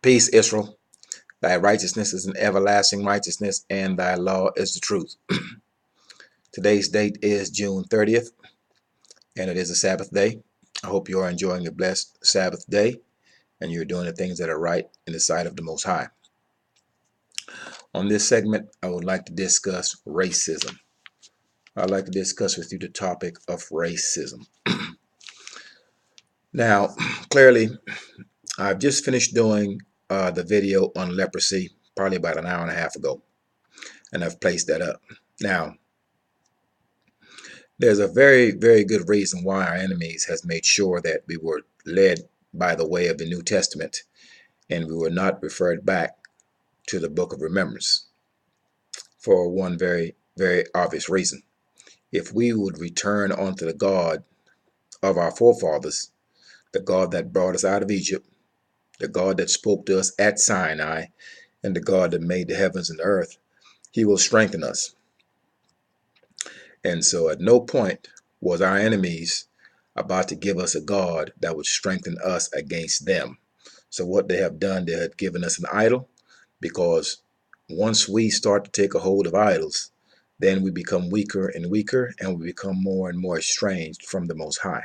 Peace, Israel. Thy righteousness is an everlasting righteousness, and thy law is the truth. Today's date is June 30th, and it is a Sabbath day. I hope you are enjoying a blessed Sabbath day, and you're doing the things that are right in the sight of the Most High. On this segment, I would like to discuss racism. I'd like to discuss with you the topic of racism. Now, clearly, I've just finished doing the video on leprosy probably about an hour and a half ago, and I've placed that up. Now, there's a very, very good reason why our enemies has made sure that we were led by the way of the New Testament and we were not referred back to the book of remembrance for one very, very obvious reason. If we would return unto the God of our forefathers, the God that brought us out of Egypt, the God that spoke to us at Sinai, and the God that made the heavens and the earth, he will strengthen us. And so at no point was our enemies about to give us a God that would strengthen us against them. So what they have done, they have given us an idol, because once we start to take a hold of idols, then we become weaker and weaker, and we become more and more estranged from the Most High.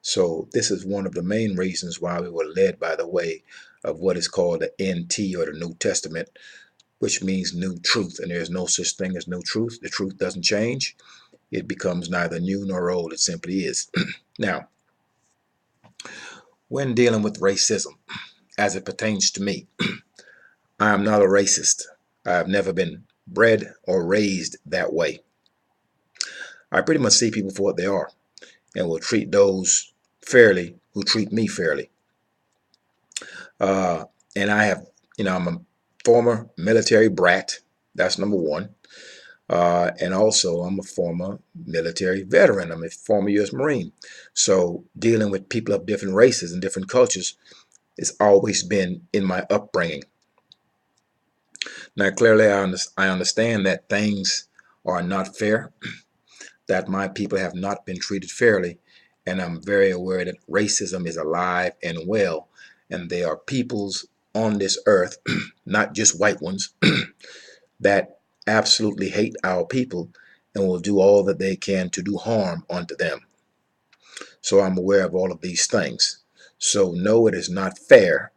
So this is one of the main reasons why we were led by the way of what is called the NT, or the New Testament, which means new truth. And there's no such thing as no truth. The truth doesn't change. It becomes neither new nor old. It simply is. Now, when dealing with racism, as it pertains to me, I am not a racist. I have never been bred or raised that way. I pretty much see people for what they are and will treat those fairly who treat me fairly. And I have, I'm a former military brat. That's number one. And also, I'm a former military veteran. I'm a former U.S. Marine. So dealing with people of different races and different cultures has always been in my upbringing. Now, clearly, I understand that things are not fair, that my people have not been treated fairly, and I'm very aware that racism is alive and well, and there are peoples on this earth, not just white ones, that absolutely hate our people and will do all that they can to do harm unto them. So I'm aware of all of these things. So no, it is not fair,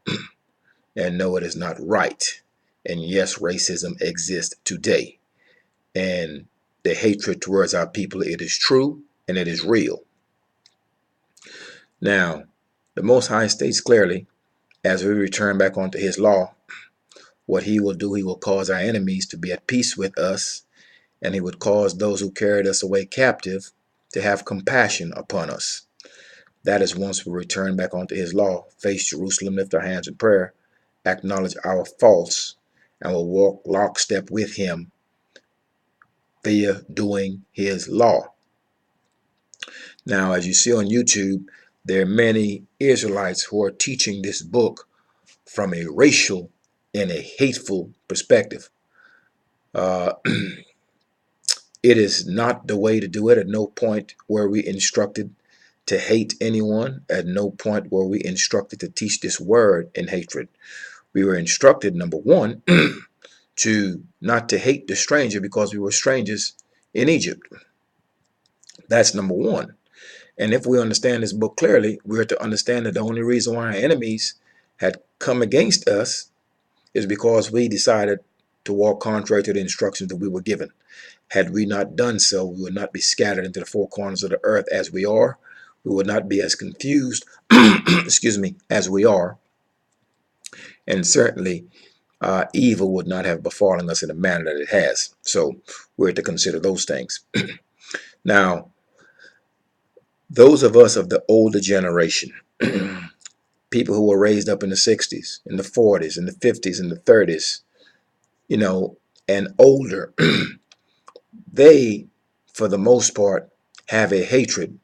and no, it is not right. And yes, racism exists today. And the hatred towards our people, it is true and it is real. Now, the Most High states clearly, as we return back onto his law, what he will do, he will cause our enemies to be at peace with us, and he would cause those who carried us away captive to have compassion upon us. That is once we return back onto his law, face Jerusalem, lift our hands in prayer, acknowledge our faults, and will walk lockstep with him via doing his law. Now, as you see on YouTube, there are many Israelites who are teaching this book from a racial and a hateful perspective. It is not the way to do it. At no point were we instructed to hate anyone. At no point were we instructed to teach this word in hatred. We were instructed, number one, to not to hate the stranger because we were strangers in Egypt. That's number one. And if we understand this book clearly, we are to understand that the only reason why our enemies had come against us is because we decided to walk contrary to the instructions that we were given. Had we not done so, we would not be scattered into the four corners of the earth as we are. We would not be as confused, excuse me, as we are. And certainly, evil would not have befallen us in the manner that it has. So we're to consider those things. Now, those of us of the older generation, people who were raised up in the 60s, in the 40s, in the 50s, in the 30s, and older, they, for the most part, have a hatred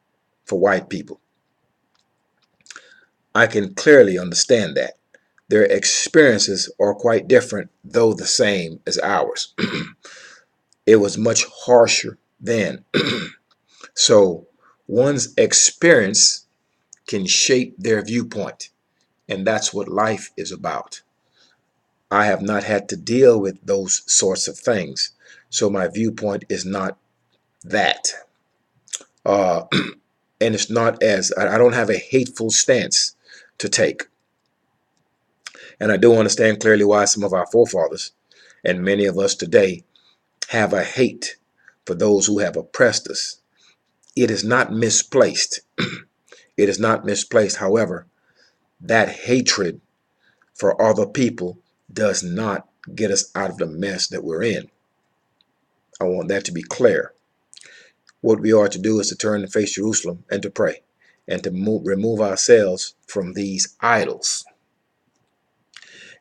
for white people. I can clearly understand that. Their experiences are quite different, though the same as ours. It was much harsher then. So one's experience can shape their viewpoint, and that's what life is about. I have not had to deal with those sorts of things. So my viewpoint is not that. Uh, and it's not as, I don't have a hateful stance to take. And I do understand clearly why some of our forefathers and many of us today have a hate for those who have oppressed us. It is not misplaced. It is not misplaced. However, that hatred for other people does not get us out of the mess that we're in. I want that to be clear. What we are to do is to turn and face Jerusalem and to pray and to remove ourselves from these idols.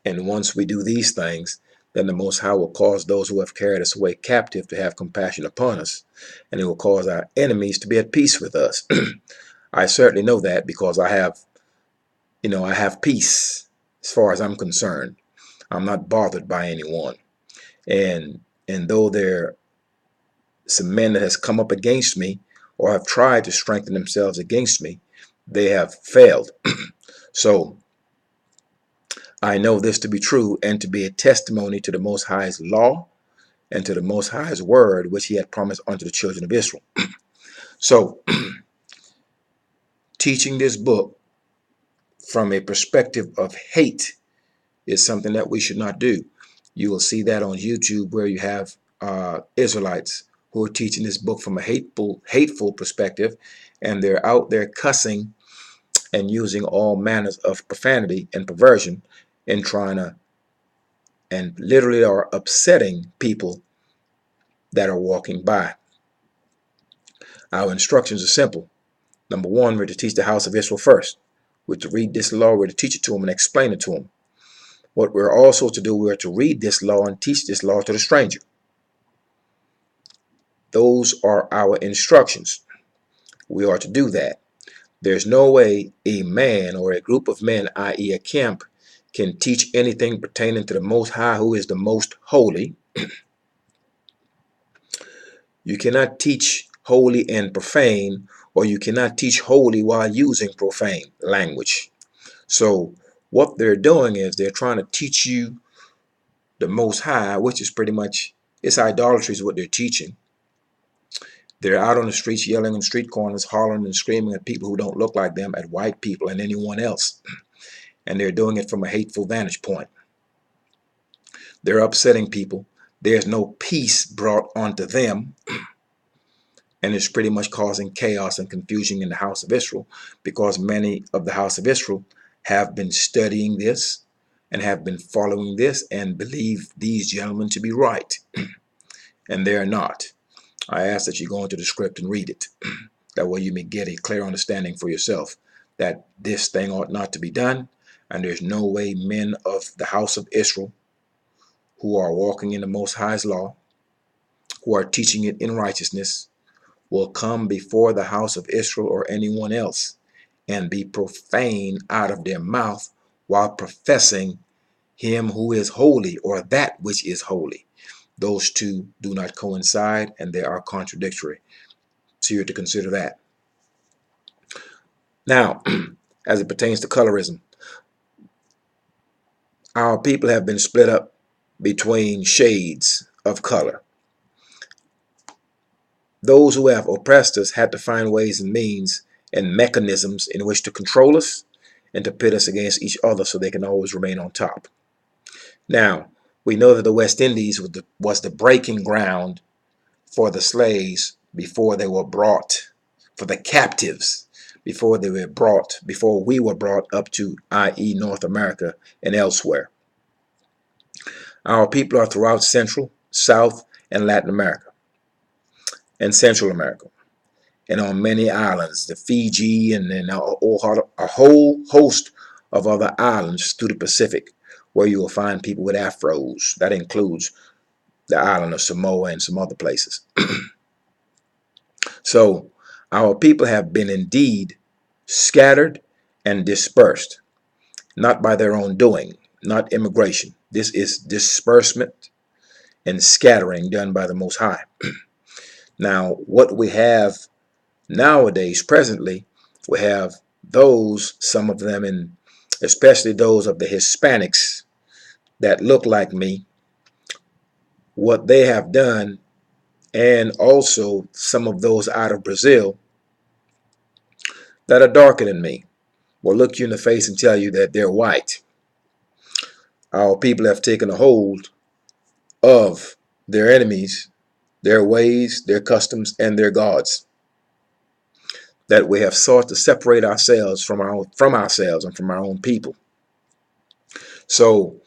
And once we do these things, then the Most High will cause those who have carried us away captive to have compassion upon us, and it will cause our enemies to be at peace with us. I certainly know that because I have peace as far as I'm concerned. I'm not bothered by anyone. And though there are some men that has come up against me or have tried to strengthen themselves against me, they have failed. So I know this to be true and to be a testimony to the Most High's law and to the Most High's word, which he had promised unto the children of Israel. So teaching this book from a perspective of hate is something that we should not do. You will see that on YouTube where you have Israelites who are teaching this book from a hateful perspective, and they're out there cussing and using all manners of profanity and perversion and trying to, and literally are upsetting people that are walking by. Our instructions are simple. Number one, we're to teach the house of Israel first. We're to read this law, we're to teach it to them and explain it to them. What we're also to do, we're to read this law and teach this law to the stranger. Those are our instructions. We are to do that. There's no way a man or a group of men, i.e. a camp, can teach anything pertaining to the Most High, who is the most holy. You cannot teach holy and profane, or you cannot teach holy while using profane language. So what they're doing is they're trying to teach you the Most High, which is pretty much, it's idolatry is what they're teaching. They're out on the streets yelling on street corners, hollering and screaming at people who don't look like them, at white people and anyone else. And they're doing it from a hateful vantage point. They're upsetting people. There's no peace brought onto them. And it's pretty much causing chaos and confusion in the house of Israel, because many of the house of Israel have been studying this and have been following this and believe these gentlemen to be right. And they're not. I ask that you go into the script and read it. That way you may get a clear understanding for yourself that this thing ought not to be done, and there's no way men of the house of Israel who are walking in the Most High's law, who are teaching it in righteousness, will come before the house of Israel or anyone else and be profane out of their mouth while professing him who is holy, or that which is holy. Those two do not coincide and they are contradictory. So you're to consider that. Now, as it pertains to colorism, our people have been split up between shades of color. Those who have oppressed us had to find ways and means and mechanisms in which to control us and to pit us against each other so they can always remain on top. Now, we know that the West Indies was the breaking ground for the slaves before they were brought, for the captives, before we were brought up to, i.e. North America and elsewhere. Our people are throughout Central, South, and Latin America, and Central America, and on many islands, the Fiji, and then a whole host of other islands through the Pacific, where you will find people with afros. That includes the island of Samoa and some other places. So our people have been indeed scattered and dispersed, not by their own doing, not immigration. This is disbursement and scattering done by the Most High. Now, what we have nowadays, presently, we have those, some of them, and especially those of the Hispanics, that look like me, what they have done, and also some of those out of Brazil that are darker than me will look you in the face and tell you that they're white. Our people have taken a hold of their enemies, their ways, their customs, and their gods. That we have sought to separate ourselves from ourselves and from our own people. So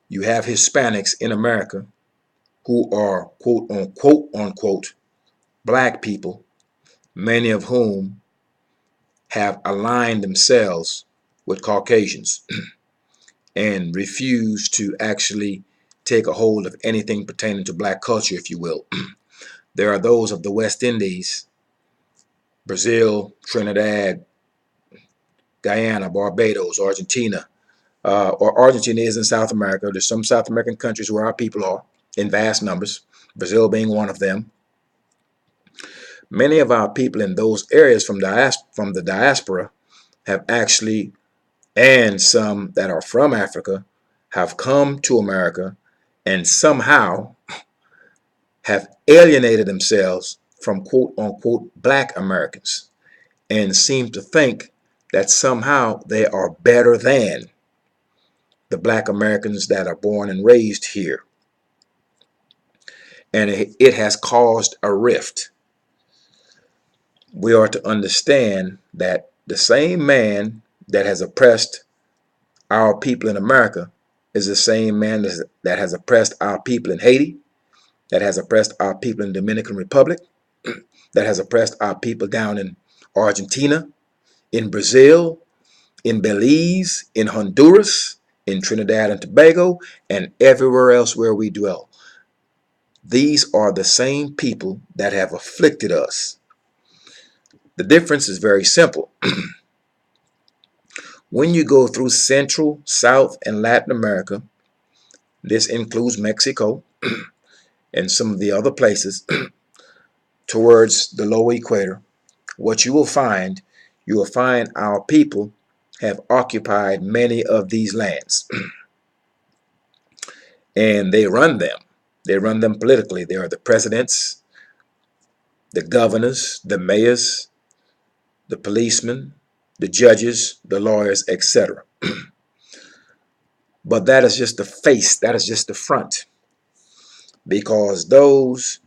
you have Hispanics in America who are quote unquote black people, many of whom have aligned themselves with Caucasians and refuse to actually take a hold of anything pertaining to black culture, if you will. There are those of the West Indies, Brazil, Trinidad, Guyana, Barbados, Argentina, or Argentina is in South America. There's some South American countries where our people are in vast numbers, Brazil being one of them. Many of our people in those areas from the diaspora have actually, and some that are from Africa, have come to America and somehow have alienated themselves from quote unquote black Americans and seem to think that somehow they are better than the black Americans that are born and raised here. And it has caused a rift. We are to understand that the same man that has oppressed our people in America is the same man that has oppressed our people in Haiti, that has oppressed our people in the Dominican Republic, that has oppressed our people down in Argentina, in Brazil, in Belize, in Honduras, in Trinidad and Tobago, and everywhere else where we dwell. These are the same people that have afflicted us. The difference is very simple. When you go through Central, South, and Latin America, this includes Mexico and some of the other places towards the low equator, what you will find our people have occupied many of these lands. And they run them. They run them politically. They are the presidents, the governors, the mayors, the policemen, the judges, the lawyers, etc. But that is just the face, that is just the front. Because those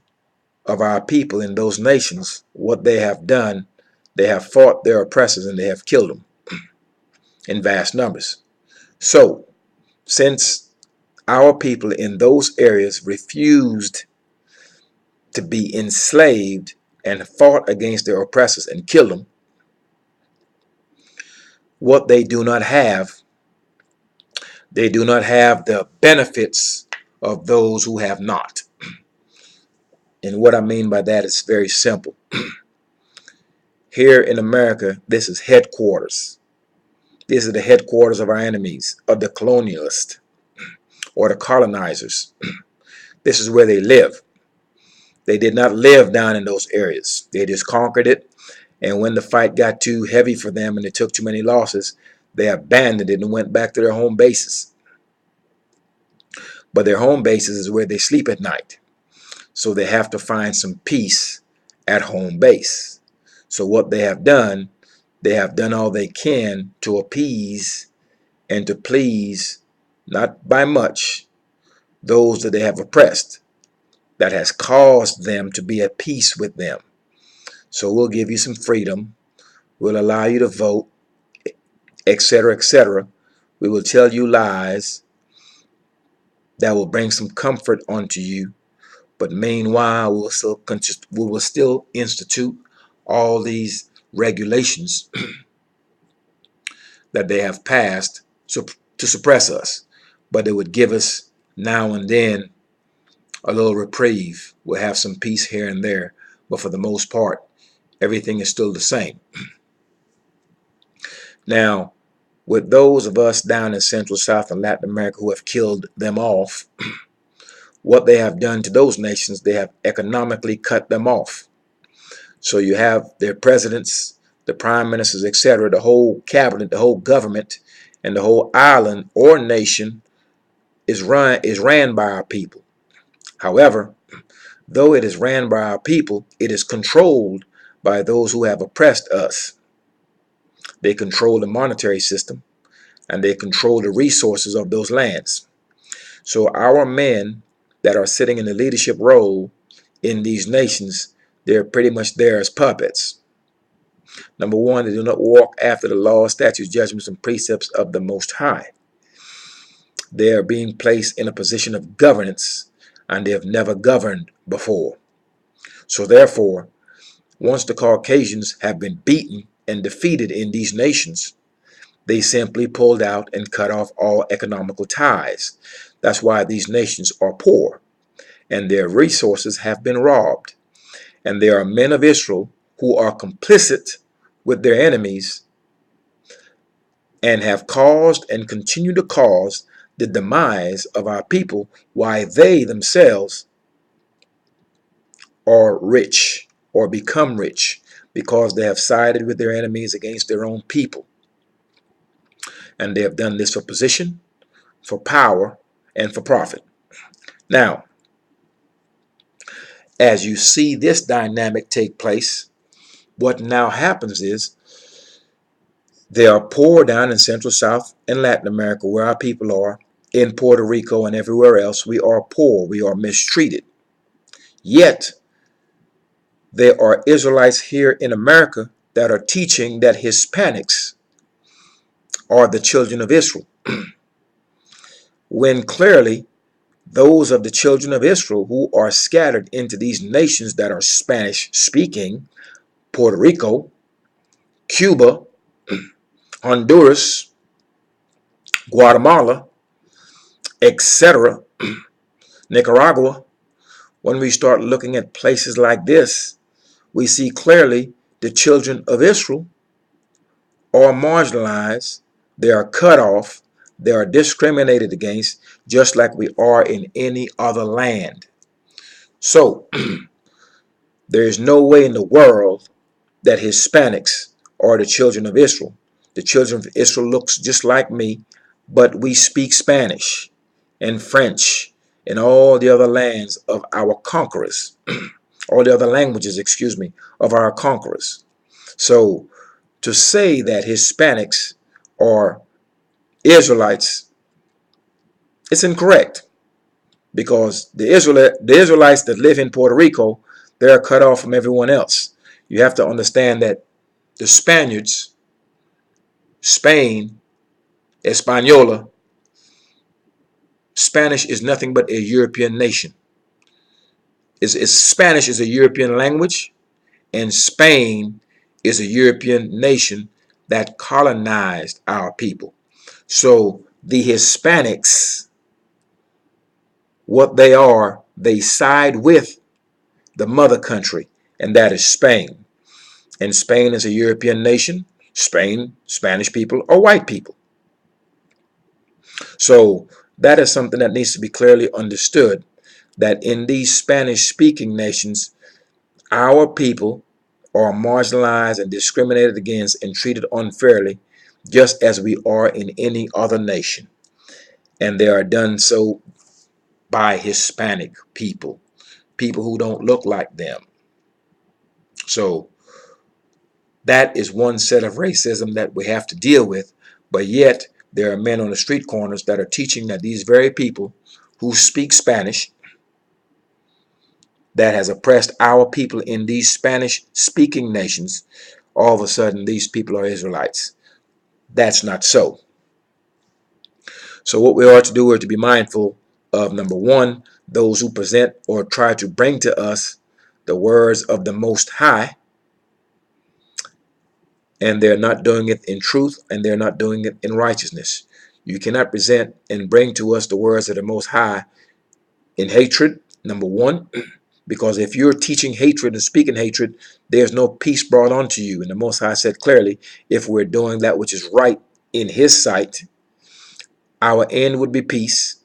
of our people in those nations, what they have done, they have fought their oppressors and they have killed them in vast numbers. So, since our people in those areas refused to be enslaved and fought against their oppressors and killed them, what they do not have, they do not have the benefits of those who have not. And what I mean by that is very simple. Here in America, this is headquarters. This is the headquarters of our enemies, of the colonialists or the colonizers. This is where they live. They did not live down in those areas. They just conquered it. And when the fight got too heavy for them and they took too many losses, they abandoned it and went back to their home bases. But their home bases is where they sleep at night. So they have to find some peace at home base. So what they have done all they can to appease and to please, not by much, those that they have oppressed, that has caused them to be at peace with them. So we'll give you some freedom. We'll allow you to vote, etc., etc. We will tell you lies that will bring some comfort onto you. But meanwhile, we will still institute all these regulations that they have passed to suppress us. But it would give us now and then a little reprieve. We'll have some peace here and there. But for the most part, everything is still the same. Now, with those of us down in Central, South, and Latin America who have killed them off, what they have done to those nations, they have economically cut them off. So you have their presidents, the prime ministers, etc., the whole cabinet, the whole government, and the whole island or nation is ran by our people. However, though it is ran by our people, it is controlled by those who have oppressed us. They control the monetary system and they control the resources of those lands. So our men that are sitting in the leadership role in these nations, they're pretty much there as puppets. Number one, they do not walk after the laws, statutes, judgments, and precepts of the Most High. They are being placed in a position of governance, and they have never governed before. So therefore, once the Caucasians have been beaten and defeated in these nations, they simply pulled out and cut off all economical ties. That's why these nations are poor, and their resources have been robbed. And there are men of Israel who are complicit with their enemies and have caused and continue to cause the demise of our people, why they themselves are rich or become rich, because they have sided with their enemies against their own people. And they have done this for position, for power, and for profit. Now, as you see this dynamic take place, what now happens is they are poor down in Central, South, and Latin America, where our people are, in Puerto Rico and everywhere else. We are poor. We are mistreated. Yet, there are Israelites here in America that are teaching that Hispanics are the children of Israel, when clearly those of the children of Israel who are scattered into these nations that are Spanish speaking, Puerto Rico, Cuba, Honduras, Guatemala, etc., Nicaragua, when we start looking at places like this, we see clearly the children of Israel are marginalized, they are cut off, they are discriminated against, just like we are in any other land. So, there is no way in the world that Hispanics are the children of Israel. The children of Israel looks just like me, but we speak Spanish and French and all the other lands of our conquerors, all the other languages, excuse me, of our conquerors. So to say that Hispanics are Israelites, it's incorrect, because the Israelites that live in Puerto Rico, they're cut off from everyone else. You have to understand that the Spaniards, Spain, Española, Spanish is nothing but a European nation. Spanish is a European language, and Spain is a European nation that colonized our people. So the Hispanics, what they side with the mother country, and that is Spain. And Spain is a European nation. Spain, Spanish people are white people. So that is something that needs to be clearly understood, that in these Spanish-speaking nations, our people are marginalized and discriminated against and treated unfairly, just as we are in any other nation. And they are done so by Hispanic people, people who don't look like them. So that is one set of racism that we have to deal with, but yet there are men on the street corners that are teaching that these very people who speak Spanish, that has oppressed our people in these Spanish-speaking nations, all of a sudden these people are Israelites. That's not so. So what we are to do is to be mindful of, number one, those who present or try to bring to us the words of the Most High, and they're not doing it in truth, and they're not doing it in righteousness. You cannot present and bring to us the words of the Most High in hatred, number one, because if you're teaching hatred and speaking hatred, there's no peace brought unto you. And the Most High said clearly, if we're doing that which is right in His sight, our end would be peace.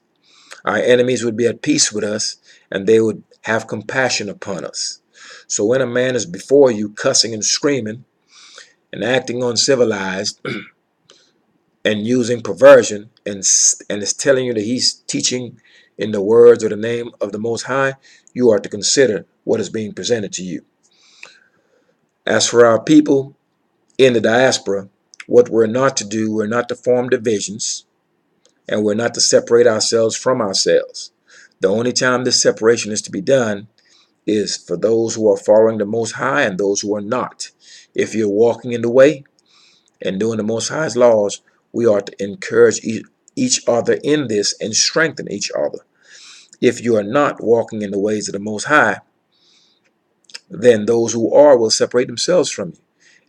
Our enemies would be at peace with us, and they would have compassion upon us. So when a man is before you cussing and screaming and acting uncivilized, and using perversion and is telling you that he's teaching in the words or the name of the Most High, you are to consider what is being presented to you. As for our people in the diaspora, what we're not to do, we're not to form divisions, and we're not to separate ourselves from ourselves. The only time this separation is to be done is for those who are following the Most High and those who are not. If you're walking in the way and doing the Most High's laws, we are to encourage each other in this and strengthen each other. If you are not walking in the ways of the Most High, then those who are will separate themselves from you.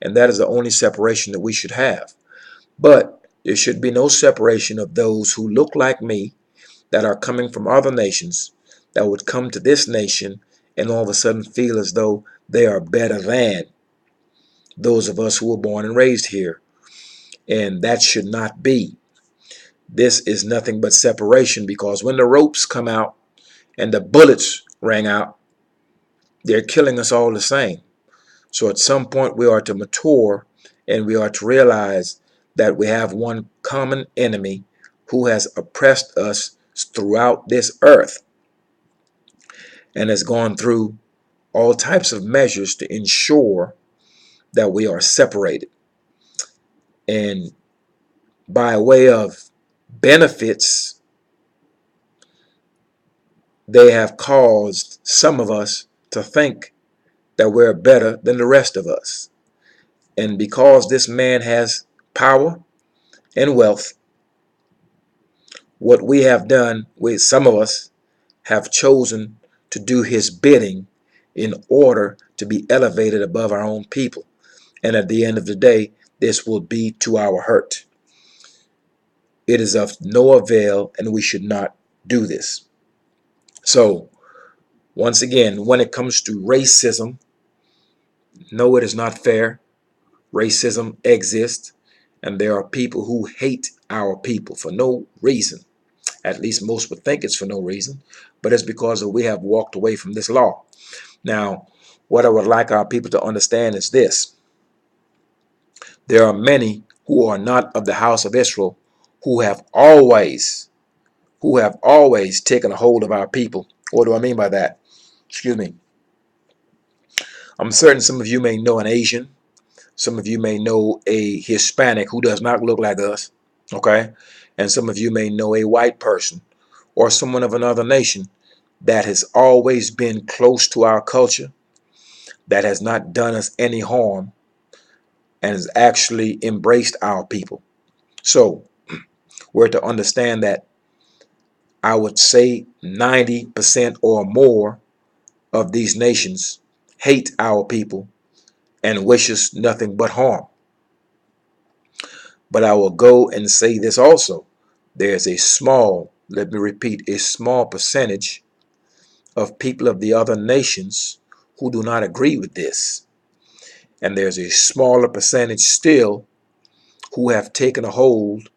And that is the only separation that we should have. But there should be no separation of those who look like me, that are coming from other nations, that would come to this nation and all of a sudden feel as though they are better than those of us who were born and raised here. And that should not be. This is nothing but separation, because when the ropes come out and the bullets rang out, they're killing us all the same. So at some point we are to mature and we are to realize that we have one common enemy who has oppressed us throughout this earth and has gone through all types of measures to ensure that we are separated. And by way of benefits, they have caused some of us to think that we're better than the rest of us. And because this man has power and wealth, what we have done, some of us have chosen to do his bidding in order to be elevated above our own people. And at the end of the day, this will be to our hurt. It is of no avail, and we should not do this. So, once again, when it comes to racism, no, it is not fair. Racism exists, and there are people who hate our people for no reason. At least most would think it's for no reason, but it's because we have walked away from this law. Now, what I would like our people to understand is this. There are many who are not of the house of Israel who have always taken a hold of our people. What do I mean by that? Excuse me. I'm certain some of you may know an Asian. Some of you may know a Hispanic who does not look like us. Okay? And some of you may know a white person or someone of another nation that has always been close to our culture, that has not done us any harm, and has actually embraced our people. So we're to understand that I would say 90% or more of these nations hate our people and wish us nothing but harm. But I will go and say this also. There's a small, let me repeat, a small percentage of people of the other nations who do not agree with this. And there's a smaller percentage still who have taken a hold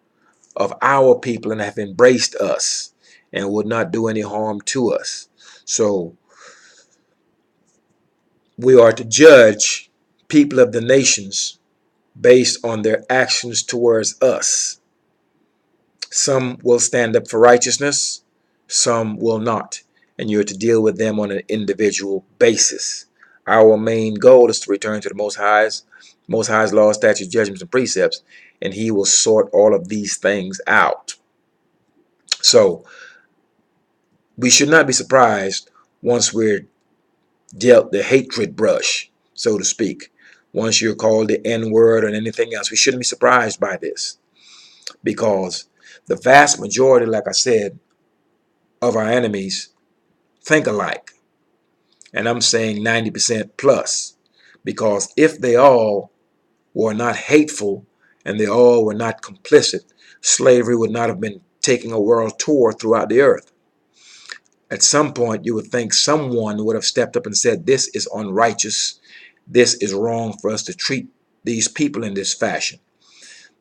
of our people and have embraced us and would not do any harm to us. So we are to judge people of the nations based on their actions towards us. Some will stand up for righteousness, some will not, and you're to deal with them on an individual basis. Our main goal is to return to the Most High's laws, statutes, judgments, and precepts, and he will sort all of these things out. So we should not be surprised once we're dealt the hatred brush, so to speak. Once you're called the N-word or anything else, we shouldn't be surprised by this, because the vast majority, like I said, of our enemies think alike. And I'm saying 90% plus, because if they all were not hateful and they all were not complicit, slavery would not have been taking a world tour throughout the earth. At some point, you would think someone would have stepped up and said, this is unrighteous. This is wrong for us to treat these people in this fashion.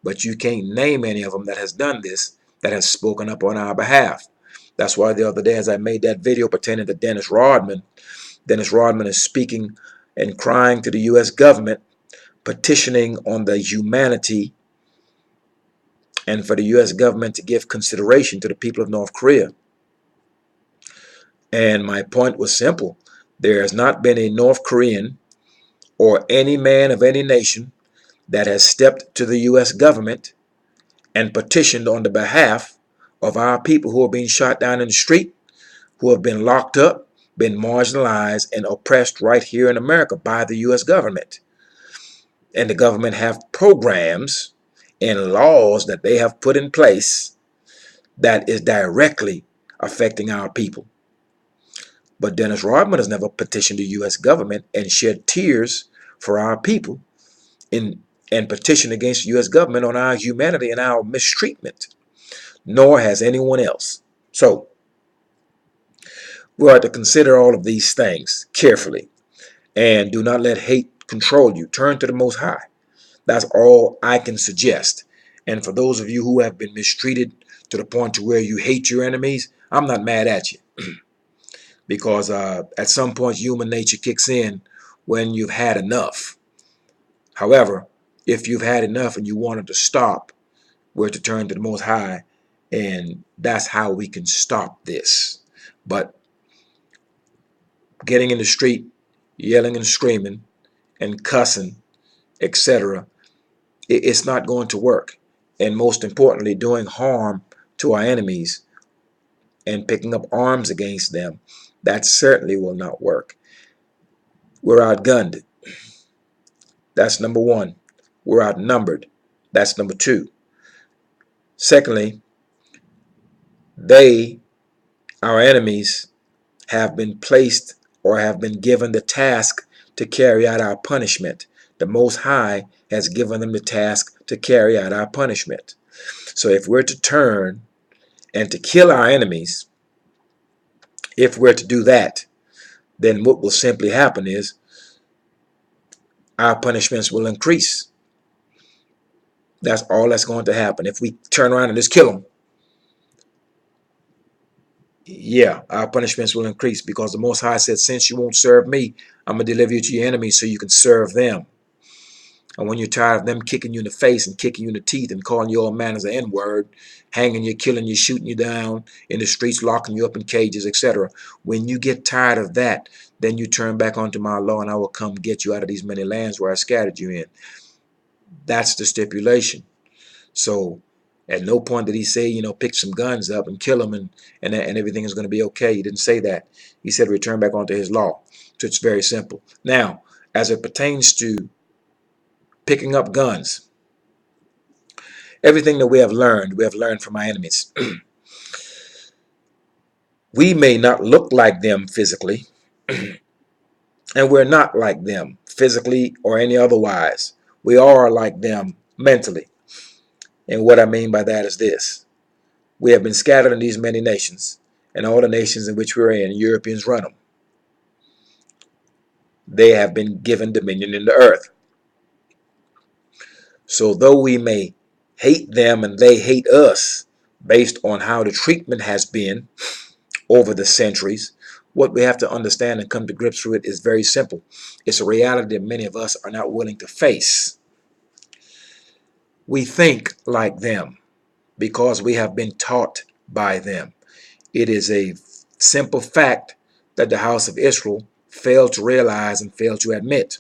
But you can't name any of them that has done this, that has spoken up on our behalf. That's why the other day, as I made that video pertaining to Dennis Rodman is speaking and crying to the U.S. government, petitioning on the humanity and for the U.S. government to give consideration to the people of North Korea. And my point was simple. There has not been a North Korean or any man of any nation that has stepped to the U.S. government and petitioned on the behalf of our people who are being shot down in the street, who have been locked up, been marginalized, and oppressed right here in America by the U.S. government. And the government have programs and laws that they have put in place that is directly affecting our people. But Dennis Rodman has never petitioned the U.S. government and shed tears for our people and petitioned against the U.S. government on our humanity and our mistreatment, nor has anyone else. So we are to consider all of these things carefully and do not let hate control you. Turn to the Most High. That's all I can suggest. And for those of you who have been mistreated to the point to where you hate your enemies, I'm not mad at you. Because at some point human nature kicks in when you've had enough. However, if you've had enough and you wanted to stop, we're to turn to the Most High, and that's how we can stop this. But getting in the street, yelling and screaming and cussing, etc., it's not going to work. And most importantly, doing harm to our enemies and picking up arms against them, that certainly will not work. We're outgunned. That's number one. We're outnumbered. That's number two. Secondly, our enemies, have been placed or have been given the task to carry out our punishment. The Most High has given them the task to carry out our punishment. So if we're to turn and to kill our enemies, if we're to do that, then what will simply happen is our punishments will increase. That's all that's going to happen. If we turn around and just kill them, yeah, our punishments will increase, because the Most High said, since you won't serve me, I'm going to deliver you to your enemies so you can serve them. And when you're tired of them kicking you in the face and kicking you in the teeth and calling you all manners of N-word, hanging you, killing you, shooting you down in the streets, locking you up in cages, etc., when you get tired of that, then you turn back onto my law, and I will come get you out of these many lands where I scattered you in. That's the stipulation. So at no point did he say, pick some guns up and kill them and everything is going to be okay. He didn't say that. He said return back onto his law. So it's very simple. Now, as it pertains to picking up guns, everything that we have learned from our enemies. We may not look like them physically, and we're not like them physically or any otherwise. We are like them mentally. And what I mean by that is this. We have been scattered in these many nations, and all the nations in which we're in, Europeans run them. They have been given dominion in the earth. So though we may hate them and they hate us based on how the treatment has been over the centuries, what we have to understand and come to grips with is very simple. It's a reality that many of us are not willing to face. We think like them because we have been taught by them. It is a simple fact that the house of Israel failed to realize and failed to admit.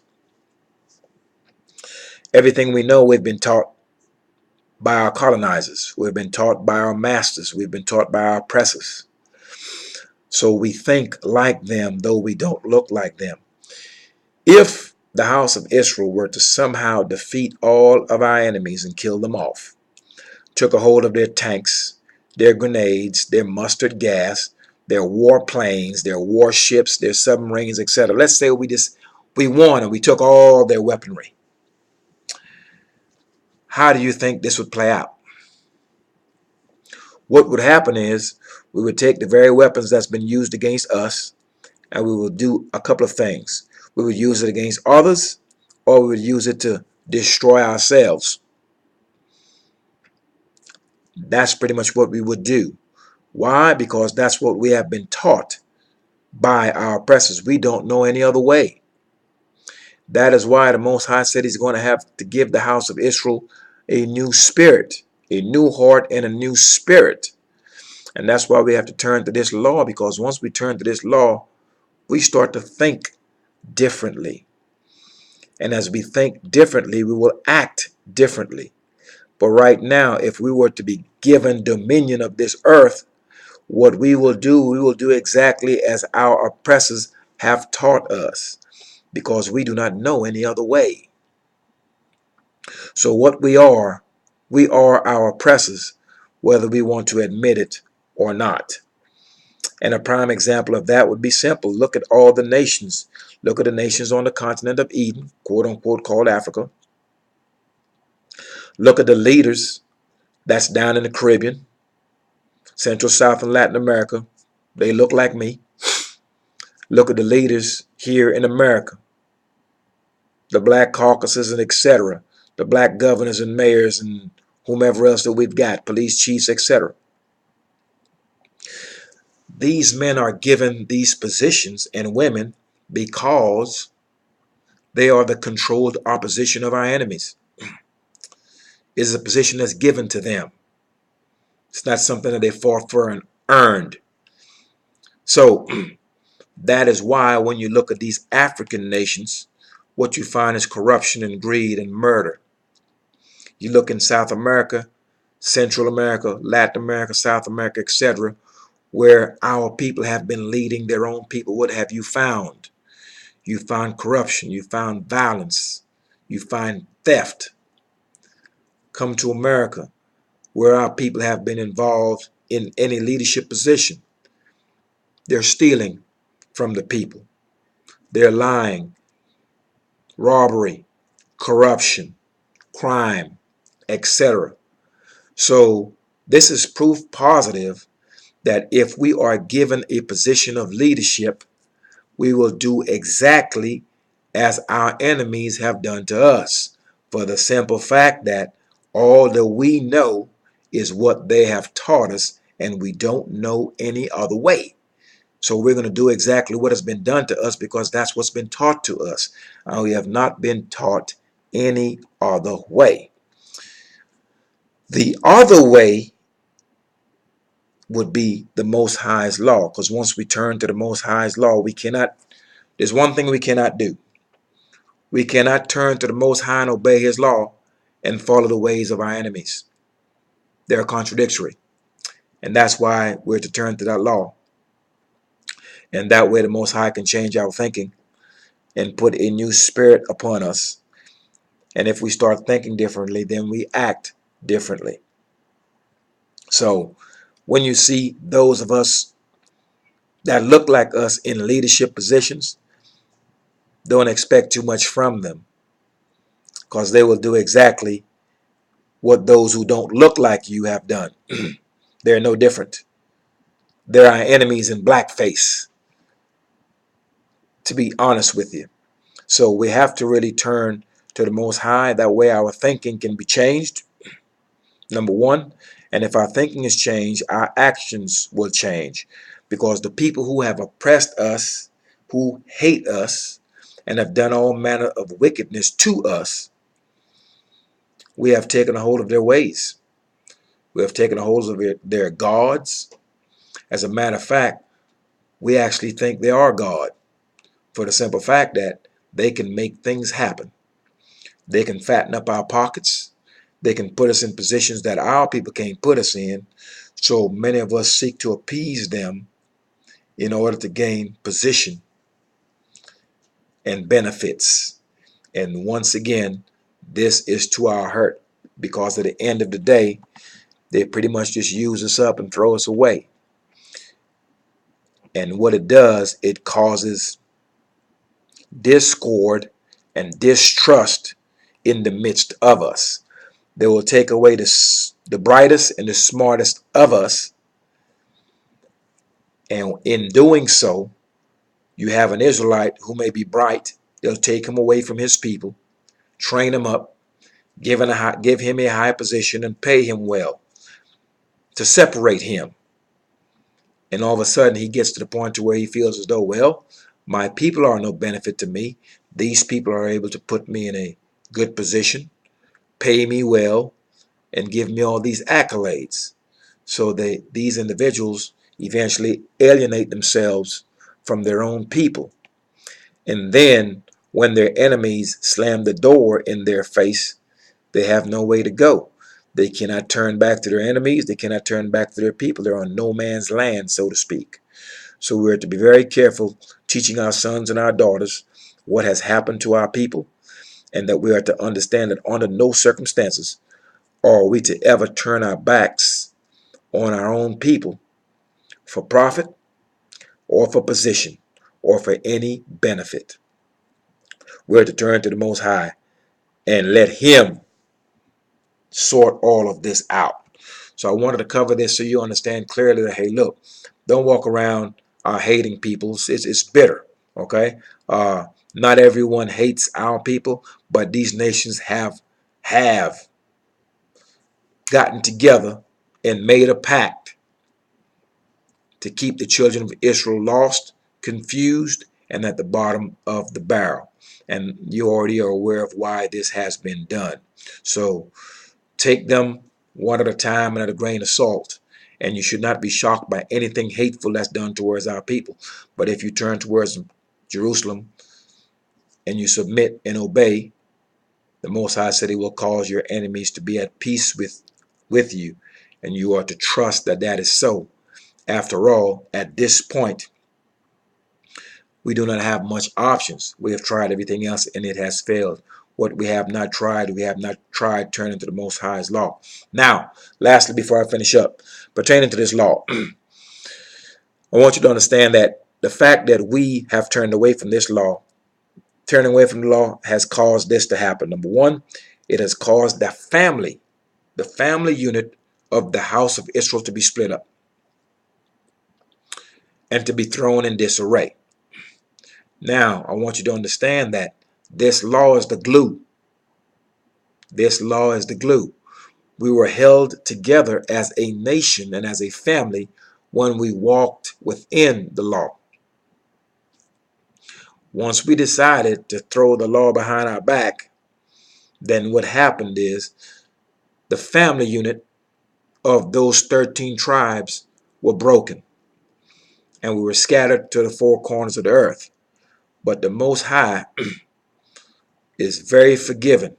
Everything we know, we've been taught by our colonizers. We've been taught by our masters. We've been taught by our oppressors. So we think like them, though we don't look like them. If the house of Israel were to somehow defeat all of our enemies and kill them off, took a hold of their tanks, their grenades, their mustard gas, their warplanes, their warships, their submarines, etc. Let's say we won and we took all their weaponry. How do you think this would play out? What would happen is we would take the very weapons that's been used against us, and we would do a couple of things. We would use it against others, or we would use it to destroy ourselves. That's pretty much what we would do. Why? Because that's what we have been taught by our oppressors. We don't know any other way. That is why the Most High said he's going to have to give the house of Israel a new spirit, a new heart and a new spirit. And that's why we have to turn to this law, because once we turn to this law, we start to think differently. And as we think differently, we will act differently. But right now, if we were to be given dominion of this earth, what we will do exactly as our oppressors have taught us, because we do not know any other way. So what we are our oppressors, whether we want to admit it or not. And a prime example of that would be simple. Look at all the nations. Look at the nations on the continent of Eden, quote unquote, called Africa. Look at the leaders that's down in the Caribbean, Central, South, and Latin America. They look like me. Look at the leaders here in America, the black caucuses and etc., the black governors and mayors and whomever else that we've got, police chiefs, etc. These men are given these positions, and women, because they are the controlled opposition of our enemies. It is a position that's given to them. It's not something that they fought for and earned. So that is why when you look at these African nations, what you find is corruption and greed and murder. You look in South America, Central America, Latin America, South America, etc., where our people have been leading their own people. What have you found? You find corruption, you find violence, you find theft. Come to America, where our people have been involved in any leadership position. They're stealing from the people. They're lying, robbery, corruption, crime, etc. So this is proof positive that if we are given a position of leadership, we will do exactly as our enemies have done to us, for the simple fact that all that we know is what they have taught us, and we don't know any other way. So we're going to do exactly what has been done to us, because that's what's been taught to us. We have not been taught any other way. The other way would be the Most High's law, because once we turn to the Most High's law, there's one thing we cannot do. We cannot turn to the Most High and obey His law and follow the ways of our enemies. They're contradictory. And that's why we're to turn to that law. And that way the Most High can change our thinking and put a new spirit upon us. And if we start thinking differently, then we act differently. So when you see those of us that look like us in leadership positions, don't expect too much from them, because they will do exactly what those who don't look like you have done. They're no different. They're our enemies in blackface, to be honest with you. So we have to really turn to the Most High. That way our thinking can be changed, number one. And if our thinking is changed, our actions will change. Because the people who have oppressed us, who hate us, and have done all manner of wickedness to us, we have taken a hold of their ways. We have taken a hold of their gods. As a matter of fact, we actually think they are God, for the simple fact that they can make things happen. They can fatten up our pockets. They can put us in positions that our people can't put us in. So many of us seek to appease them in order to gain position and benefits. And once again, this is to our hurt, because at the end of the day, they pretty much just use us up and throw us away. And what it does, it causes discord and distrust in the midst of us. They will take away the brightest and the smartest of us. And in doing so, you have an Israelite who may be bright. They'll take him away from his people, train him up, give him a high position, and pay him well to separate him. And all of a sudden, he gets to the point to where he feels as though, well, my people are no benefit to me. These people are able to put me in a good position, pay me well, and give me all these accolades. So these individuals eventually alienate themselves from their own people. And then when their enemies slam the door in their face, they have no way to go. They cannot turn back to their enemies. They cannot turn back to their people. They're on no man's land, so to speak. So we're to be very careful teaching our sons and our daughters what has happened to our people, and that we are to understand that under no circumstances are we to ever turn our backs on our own people for profit or for position or for any benefit. We're to turn to the Most High and let Him sort all of this out. So I wanted to cover this so you understand clearly that, hey, look, don't walk around hating people. It's bitter, okay? Not everyone hates our people, but these nations have gotten together and made a pact to keep the children of Israel lost, confused, and at the bottom of the barrel. And you already are aware of why this has been done. So take them one at a time and at a grain of salt. And you should not be shocked by anything hateful that's done towards our people. But if you turn towards Jerusalem and you submit and obey, the Most High said He will cause your enemies to be at peace with you. And you are to trust that that is so. After all, at this point, we do not have much options. We have tried everything else and it has failed. What we have not tried turning to the Most High's law. Now, lastly, before I finish up, pertaining to this law, I want you to understand that the fact that we have turned away from this law, turning away from the law, has caused this to happen. Number one, it has caused the family unit of the house of Israel to be split up and to be thrown in disarray. Now, I want you to understand that this law is the glue. This law is the glue. We were held together as a nation and as a family when we walked within the law. Once we decided to throw the law behind our back, then what happened is the family unit of those 13 tribes were broken, and we were scattered to the four corners of the earth. But the Most High is very forgiving.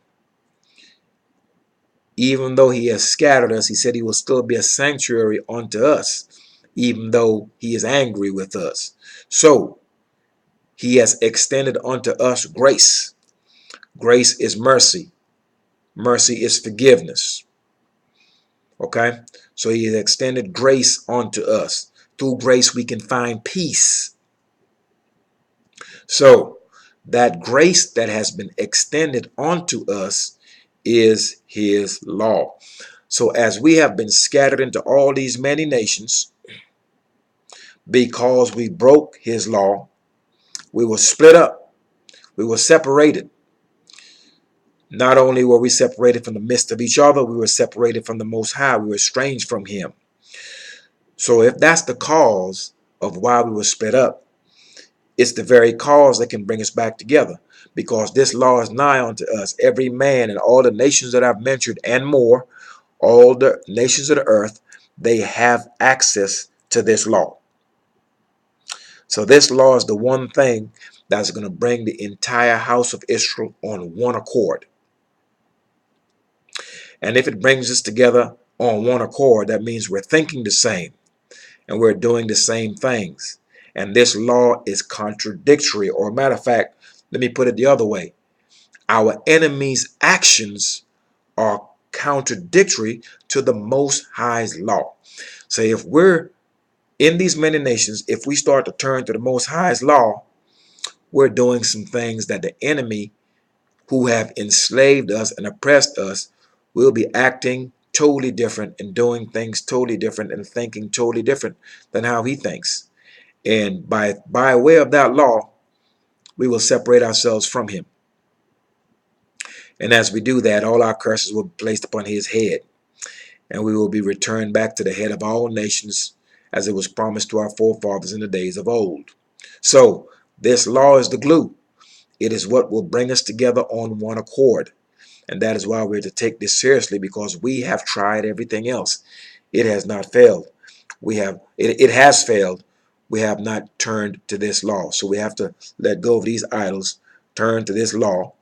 Even though He has scattered us, He said He will still be a sanctuary unto us, even though He is angry with us. So He has extended unto us grace. Grace is mercy. Mercy is forgiveness. Okay? So He has extended grace unto us. Through grace we can find peace. So that grace that has been extended unto us is His law. So as we have been scattered into all these many nations, because we broke His law, we were split up. We were separated. Not only were we separated from the midst of each other, we were separated from the Most High. We were estranged from Him. So if that's the cause of why we were split up, it's the very cause that can bring us back together, because this law is nigh unto us. Every man and all the nations that I've mentioned and more, all the nations of the earth, they have access to this law. So this law is the one thing that's going to bring the entire house of Israel on one accord. And if it brings us together on one accord, that means we're thinking the same and we're doing the same things. And this law is contradictory, or matter of fact, let me put it the other way. Our enemies' actions are contradictory to the Most High's law. So if we're in these many nations, if we start to turn to the Most High's law, we're doing some things that the enemy who have enslaved us and oppressed us will be acting totally different and doing things totally different and thinking totally different than how he thinks. And by way of that law, we will separate ourselves from him. And as we do that, all our curses will be placed upon his head, and we will be returned back to the head of all nations, as it was promised to our forefathers in the days of old. So this law is the glue. It is what will bring us together on one accord. And that is why we're to take this seriously, because we have tried everything else. It has not failed. It has failed. We have not turned to this law. So we have to let go of these idols, turn to this law,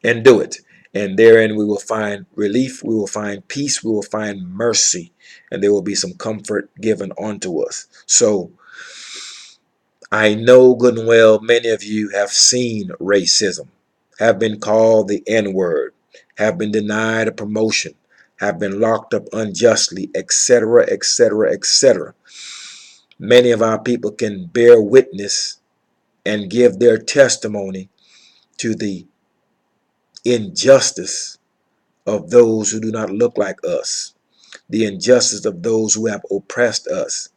and do it. And therein we will find relief, we will find peace, we will find mercy, and there will be some comfort given unto us. So I know good and well many of you have seen racism, have been called the N-word, have been denied a promotion, have been locked up unjustly, etc., etc., etc. Many of our people can bear witness and give their testimony to the injustice of those who do not look like us, the injustice of those who have oppressed us.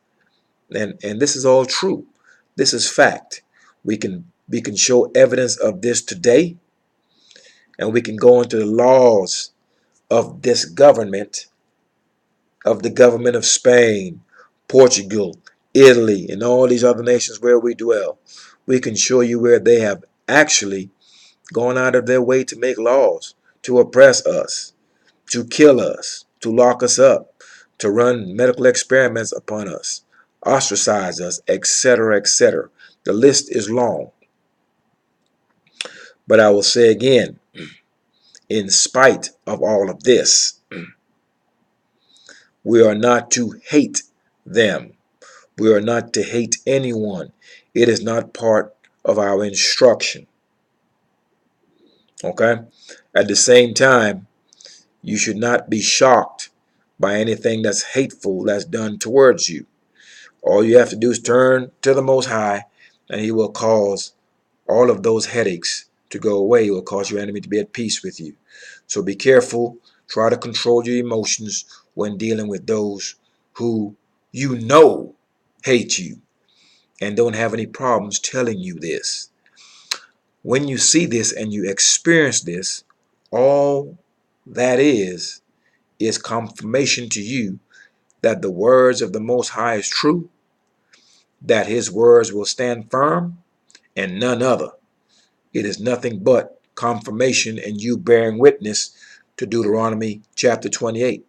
And this is all true. This is fact. We can show evidence of this today, and we can go into the laws of this government, of the government of Spain, Portugal, Italy, and all these other nations where we dwell. We can show you where they have actually gone out of their way to make laws to oppress us, to kill us, to lock us up, to run medical experiments upon us, ostracize us, etc., etc. The list is long. But I will say again, in spite of all of this, we are not to hate them. We are not to hate anyone. It is not part of our instruction. Okay? At the same time, you should not be shocked by anything that's hateful that's done towards you. All you have to do is turn to the Most High, and He will cause all of those headaches to go away. He will cause your enemy to be at peace with you. So be careful. Try to control your emotions when dealing with those who you know hate you and don't have any problems telling you this. When you see this and you experience this, all that is confirmation to you that the words of the Most High is true, that His words will stand firm, and none other. It is nothing but confirmation and you bearing witness to Deuteronomy chapter 28.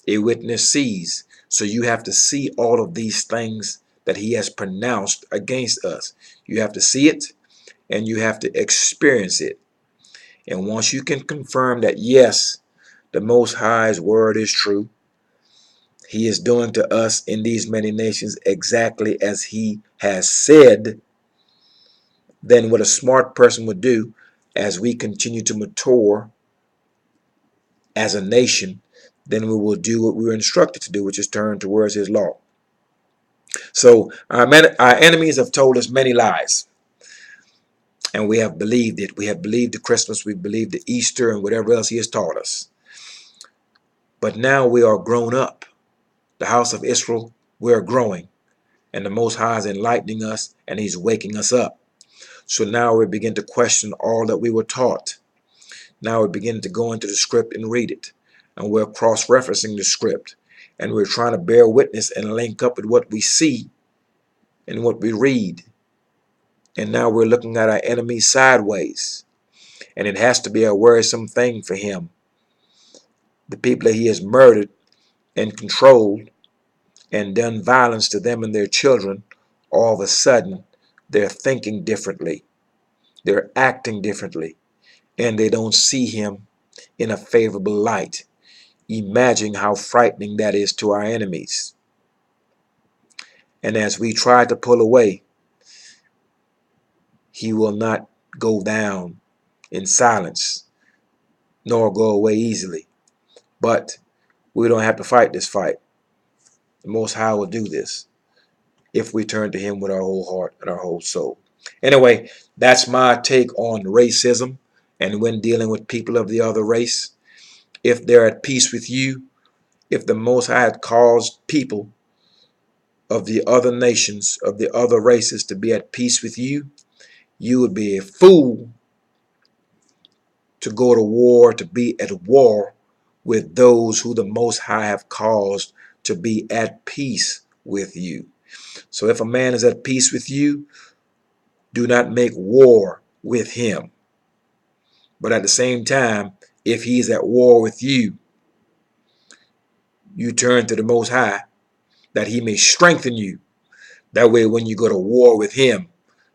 A witness sees. So you have to see all of these things that He has pronounced against us. You have to see it and you have to experience it. And once you can confirm that, yes, the Most High's word is true, He is doing to us in these many nations exactly as He has said, then what a smart person would do as we continue to mature as a nation, then we will do what we were instructed to do, which is turn towards His law. So our enemies have told us many lies, and we have believed it. We have believed the Christmas, we believed the Easter, and whatever else He has taught us. But now we are grown up. The house of Israel, we are growing, and the Most High is enlightening us, and He's waking us up. So now we begin to question all that we were taught. Now we're beginning to go into the script and read it. And we're cross-referencing the script. And we're trying to bear witness and link up with what we see and what we read. And now we're looking at our enemy sideways. And it has to be a worrisome thing for him. The people that he has murdered and controlled and done violence to them and their children, all of a sudden, they're thinking differently. They're acting differently. And they don't see him in a favorable light. Imagine how frightening that is to our enemies. And as we try to pull away, he will not go down in silence, nor go away easily. But we don't have to fight this fight. The Most High will do this if we turn to Him with our whole heart and our whole soul. Anyway, that's my take on racism and when dealing with people of the other race. If they're at peace with you, if the Most High had caused people of the other nations, of the other races to be at peace with you, you would be a fool to go to war, to be at war with those who the Most High have caused to be at peace with you. So if a man is at peace with you, do not make war with him. But at the same time, if he is at war with you, you turn to the Most High that he may strengthen you. That way, when you go to war with him,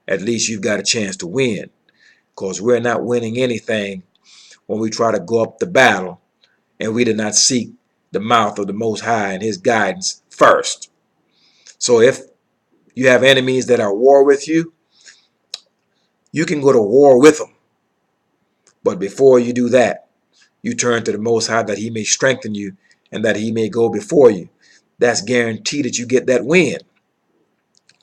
at least you've got a chance to win. Because we're not winning anything when we try to go up the battle and we did not seek the mouth of the Most High and his guidance first. So if you have enemies that are at war with you, you can go to war with them. But before you do that, you turn to the Most High that he may strengthen you and that he may go before you. That's guaranteed that you get that win.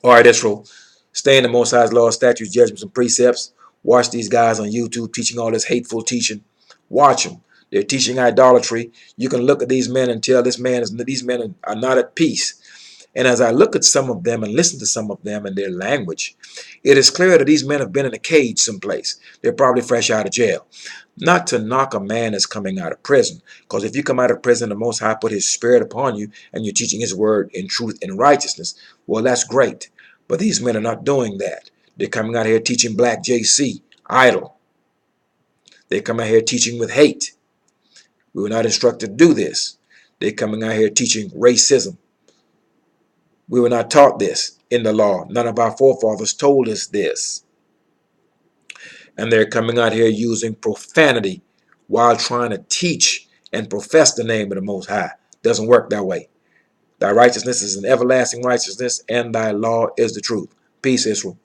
All right, Israel, stay in the Most High's law, statutes, judgments, and precepts. Watch these guys on YouTube teaching all this hateful teaching. Watch them. They're teaching idolatry. You can look at these men and tell these men are not at peace. And as I look at some of them and listen to some of them and their language, it is clear that these men have been in a cage someplace. They're probably fresh out of jail. Not to knock a man that's coming out of prison, because if you come out of prison, the Most High put his spirit upon you and you're teaching his word in truth and righteousness. Well, that's great. But these men are not doing that. They're coming out here teaching black JC, idle. They're coming out here teaching with hate. We were not instructed to do this. They're coming out here teaching racism. We were not taught this in the law. None of our forefathers told us this. And they're coming out here using profanity while trying to teach and profess the name of the Most High. Doesn't work that way. Thy righteousness is an everlasting righteousness, and thy law is the truth. Peace, Israel.